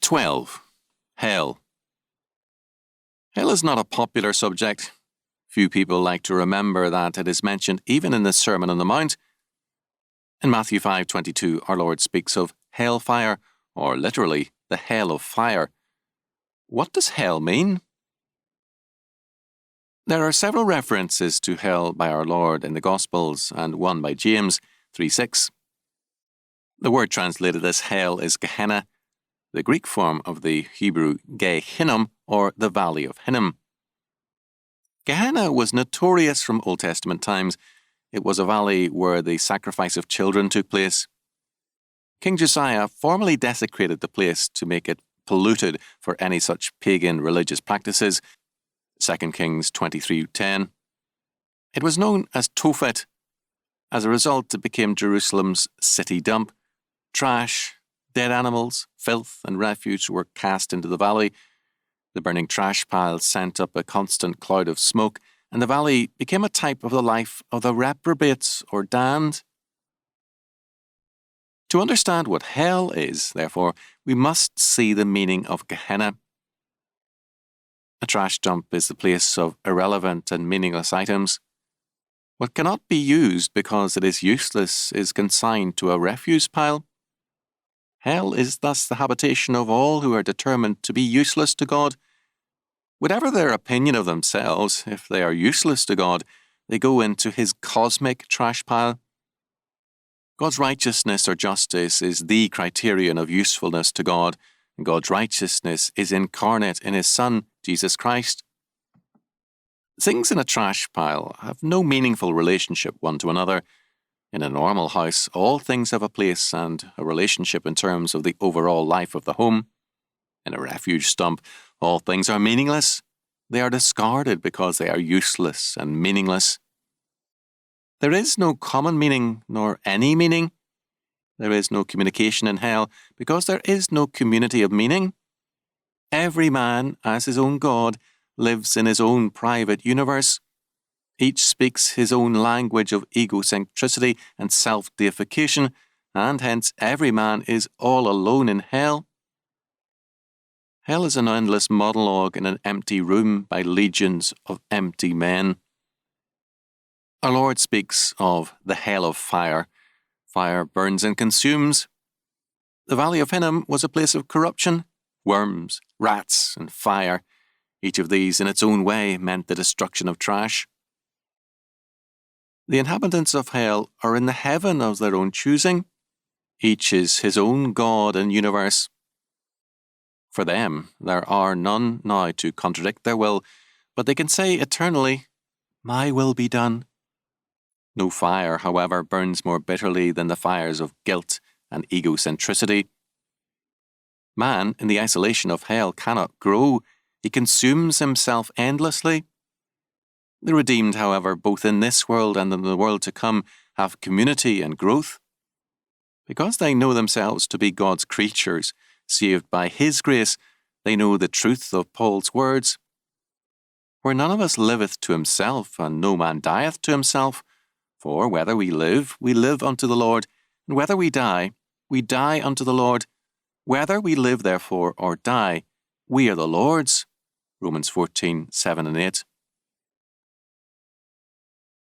12. Hell. Hell is not a popular subject. Few people like to remember that it is mentioned even in the Sermon on the Mount. In Matthew 5:22, our Lord speaks of hellfire, or literally, the hell of fire. What does hell mean? There are several references to hell by our Lord in the Gospels, and one by James 3:6. The word translated as hell is Gehenna, the Greek form of the Hebrew Gehinnom, or the Valley of Hinnom. Gehenna was notorious from Old Testament times. It was a valley where the sacrifice of children took place. King Josiah formally desecrated the place to make it polluted for any such pagan religious practices. 2 Kings 23:10. It was known as Tophet. As a result, it became Jerusalem's city dump. Trash, dead animals, filth, and refuse were cast into the valley. The burning trash piles sent up a constant cloud of smoke, and the valley became a type of the life of the reprobates or damned. To understand what hell is, therefore, we must see the meaning of Gehenna. A trash dump is the place of irrelevant and meaningless items. What cannot be used because it is useless is consigned to a refuse pile. Hell is thus the habitation of all who are determined to be useless to God. Whatever their opinion of themselves, if they are useless to God, they go into his cosmic trash pile. God's righteousness or justice is the criterion of usefulness to God, and God's righteousness is incarnate in his Son, Jesus Christ. Things in a trash pile have no meaningful relationship one to another. In a normal house, all things have a place and a relationship in terms of the overall life of the home. In a refuge dump, all things are meaningless. They are discarded because they are useless and meaningless. There is no common meaning, nor any meaning. There is no communication in hell because there is no community of meaning. Every man, as his own God, lives in his own private universe. Each speaks his own language of egocentricity and self-deification, and hence every man is all alone in hell. Hell is an endless monologue in an empty room by legions of empty men. Our Lord speaks of the hell of fire. Fire burns and consumes. The Valley of Hinnom was a place of corruption, worms, rats, and fire. Each of these in its own way meant the destruction of trash. The inhabitants of hell are in the heaven of their own choosing. Each is his own God and universe. For them, there are none now to contradict their will, but they can say eternally, "My will be done." No fire, however, burns more bitterly than the fires of guilt and egocentricity. Man, in the isolation of hell, cannot grow. He consumes himself endlessly. The redeemed, however, both in this world and in the world to come, have community and growth. Because they know themselves to be God's creatures, saved by his grace, they know the truth of Paul's words. "For none of us liveth to himself, and no man dieth to himself. For whether we live unto the Lord, and whether we die unto the Lord. Whether we live, therefore, or die, we are the Lord's." Romans 14:7 and 8.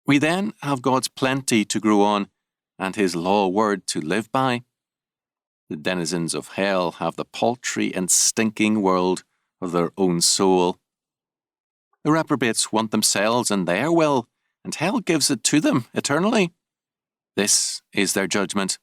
We then have God's plenty to grow on, and his law word to live by. The denizens of hell have the paltry and stinking world of their own soul. The reprobates want themselves and their will, and hell gives it to them eternally. This is their judgment.